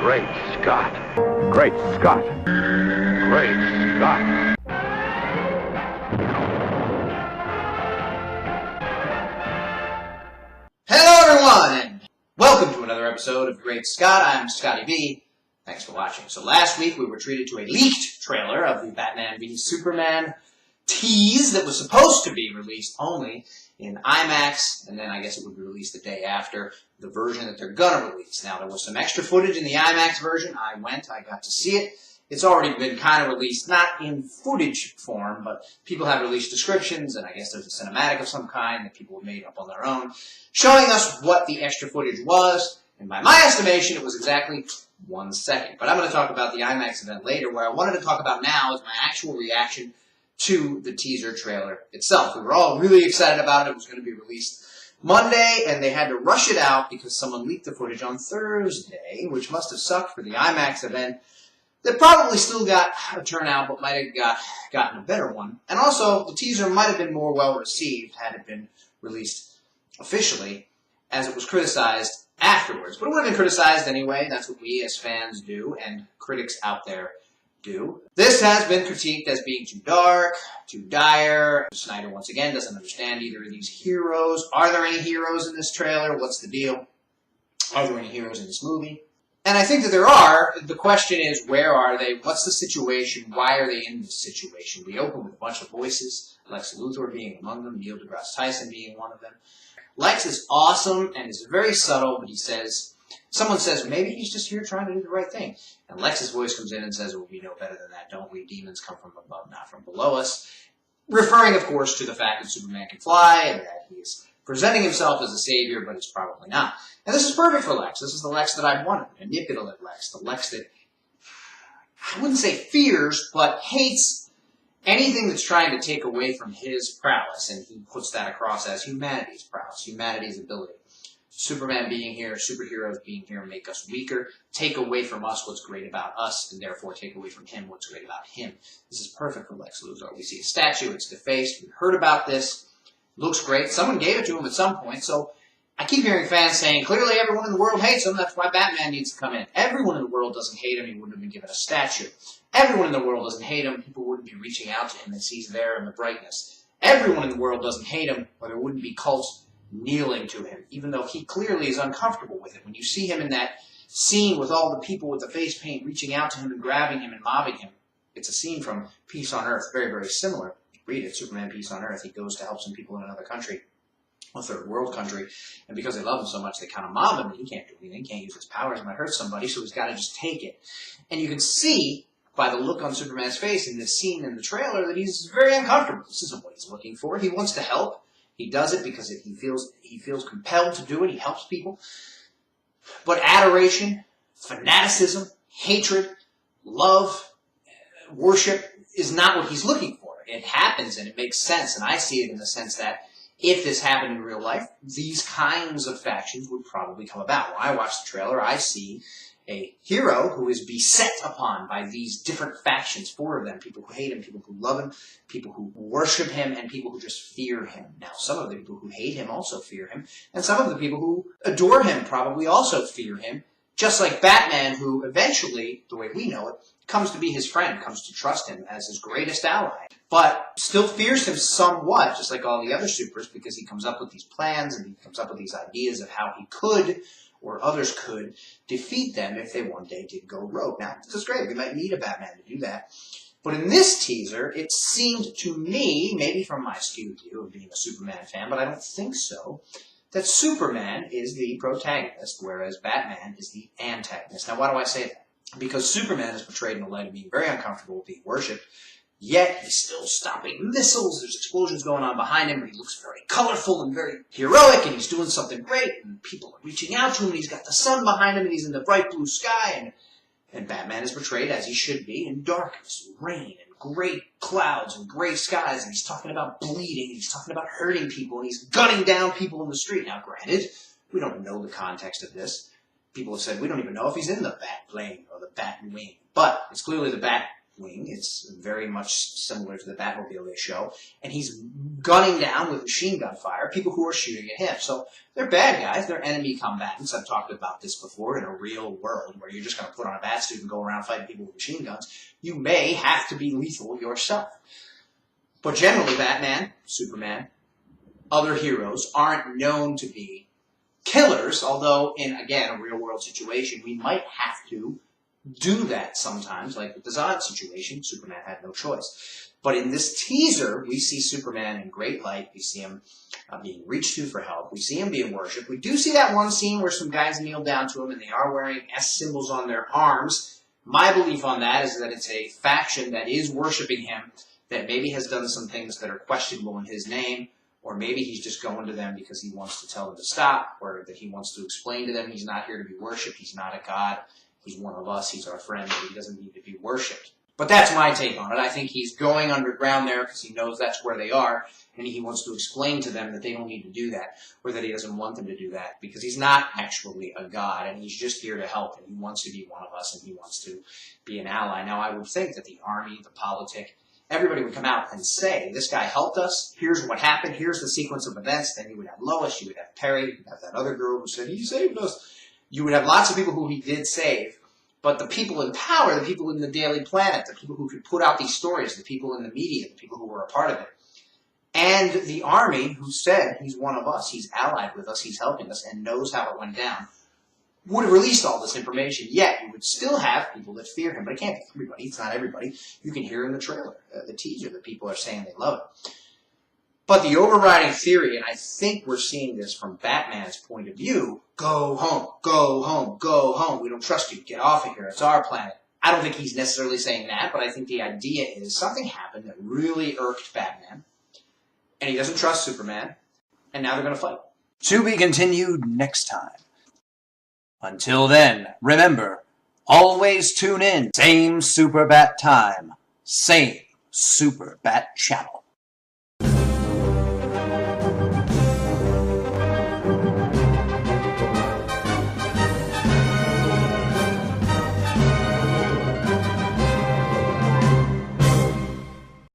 Great Scott. Great Scott. Great Scott. Hello everyone, and welcome to another episode of Great Scott. I'm Scotty B. Thanks for watching. So last week we were treated to a leaked trailer of the Batman v Superman tease that was supposed to be released only in IMAX, and then I guess it would be released the day after the version that they're gonna release. Now, there was some extra footage in the IMAX version. I got to see it. It's already been kind of released, not in footage form, but people have released descriptions, and I guess there's a cinematic of some kind that people have made up on their own, showing us what the extra footage was, and by my estimation, it was exactly 1 second. But I'm going to talk about the IMAX event later. What I wanted to talk about now is my actual reaction to the teaser trailer itself. We were all really excited about it. It was going to be released Monday, and they had to rush it out because someone leaked the footage on Thursday, which must have sucked for the IMAX event. That probably still got a turnout, but might have gotten a better one. And also, the teaser might have been more well-received had it been released officially, as it was criticized afterwards. But it would have been criticized anyway. That's what we as fans do, and critics out there do. This has been critiqued as being too dark, too dire. Snyder, once again, doesn't understand either of these heroes. Are there any heroes in this trailer? What's the deal? Are there any heroes in this movie? And I think that there are. The question is, where are they? What's the situation? Why are they in this situation? We open with a bunch of voices, Lex Luthor being among them, Neil deGrasse Tyson being one of them. Lex is awesome and is very subtle, but someone says, maybe he's just here trying to do the right thing. And Lex's voice comes in and says, well, we know better than that, don't we? Demons come from above, not from below us. Referring, of course, to the fact that Superman can fly and that he is presenting himself as a savior, but he's probably not. And this is perfect for Lex. This is the Lex that I wanted. A manipulative Lex. The Lex that, I wouldn't say fears, but hates anything that's trying to take away from his prowess. And he puts that across as humanity's prowess, humanity's ability. Superman being here, superheroes being here make us weaker, take away from us what's great about us, and therefore take away from him what's great about him. This is perfect for Lex Luthor. We see a statue, it's defaced, we heard about this, looks great, someone gave it to him at some point, so I keep hearing fans saying, clearly everyone in the world hates him, that's why Batman needs to come in. Everyone in the world doesn't hate him, he wouldn't have been given a statue. Everyone in the world doesn't hate him, people wouldn't be reaching out to him as he's there in the brightness. Everyone in the world doesn't hate him, or there wouldn't be cults kneeling to him, even though he clearly is uncomfortable with it. When you see him in that scene with all the people with the face paint reaching out to him and grabbing him and mobbing him, it's a scene from Peace on Earth, very, very similar. Read it, Superman Peace on Earth. He goes to help some people in another country, a third world country, and because they love him so much, they kind of mob him, and he can't do anything, he can't use his powers, he might hurt somebody, so he's got to just take it. And you can see by the look on Superman's face in this scene in the trailer that he's very uncomfortable. This isn't what he's looking for. He wants to help. He does it because he feels compelled to do it. He helps people. But adoration, fanaticism, hatred, love, worship is not what he's looking for. It happens and it makes sense. And I see it in the sense that if this happened in real life, these kinds of factions would probably come about. When I watch the trailer, I see a hero who is beset upon by these different factions, 4 of them, people who hate him, people who love him, people who worship him, and people who just fear him. Now, some of the people who hate him also fear him, and some of the people who adore him probably also fear him, just like Batman, who eventually, the way we know it, comes to be his friend, comes to trust him as his greatest ally, but still fears him somewhat, just like all the other supers, because he comes up with these plans and he comes up with these ideas of how he could or others could defeat them if they one day did go rogue. Now, this is great. We might need a Batman to do that. But in this teaser, it seemed to me, maybe from my skewed view of being a Superman fan, but I don't think so, that Superman is the protagonist, whereas Batman is the antagonist. Now, why do I say that? Because Superman is portrayed in a light of being very uncomfortable being worshipped, yet he's still stopping missiles. There's explosions going on behind him, but he looks very colorful and very heroic, and he's doing something great, and people are reaching out to him, and he's got the sun behind him, and he's in the bright blue sky, and Batman is portrayed as he should be in darkness, rain, and gray clouds, and gray skies, and he's talking about bleeding, and he's talking about hurting people, and he's gunning down people in the street. Now, granted, we don't know the context of this. People have said we don't even know if he's in the bat plane or the bat wing, but it's clearly the bat wing. It's very much similar to the Batmobile they show, and he's gunning down with machine gun fire people who are shooting at him. So they're bad guys. They're enemy combatants. I've talked about this before in a real world where you're just going to put on a bat suit and go around fighting people with machine guns. You may have to be lethal yourself. But generally, Batman, Superman, other heroes aren't known to be killers, although in, again, a real-world situation, we might have to do that sometimes, like with the Zod situation. Superman had no choice. But in this teaser, we see Superman in great light. We see him being reached to for help. We see him being worshipped. We do see that one scene where some guys kneel down to him, and they are wearing S symbols on their arms. My belief on that is that it's a faction that is worshiping him, that maybe has done some things that are questionable in his name, or maybe he's just going to them because he wants to tell them to stop, or that he wants to explain to them he's not here to be worshipped, he's not a god, he's one of us, he's our friend, and he doesn't need to be worshipped. But that's my take on it. I think he's going underground there because he knows that's where they are, and he wants to explain to them that they don't need to do that, or that he doesn't want them to do that, because he's not actually a god, and he's just here to help, and he wants to be one of us, and he wants to be an ally. Now, I would think that the army, the politic, everybody would come out and say, this guy helped us, here's what happened, here's the sequence of events. Then you would have Lois, you would have Perry, you would have that other girl who said, he saved us. You would have lots of people who he did save, but the people in power, the people in the Daily Planet, the people who could put out these stories, the people in the media, the people who were a part of it, and the army who said, he's one of us, he's allied with us, he's helping us, and knows how it went down, would have released all this information, yet you would still have people that fear him. But it can't be everybody. It's not everybody. You can hear in the trailer, the teaser, that people are saying they love it. But the overriding theory, and I think we're seeing this from Batman's point of view, go home, go home, go home. We don't trust you. Get off of here. It's our planet. I don't think he's necessarily saying that, but I think the idea is something happened that really irked Batman, and he doesn't trust Superman, and now they're going to fight. To be continued next time. Until then, remember, always tune in. Same Super Bat time, same Super Bat channel.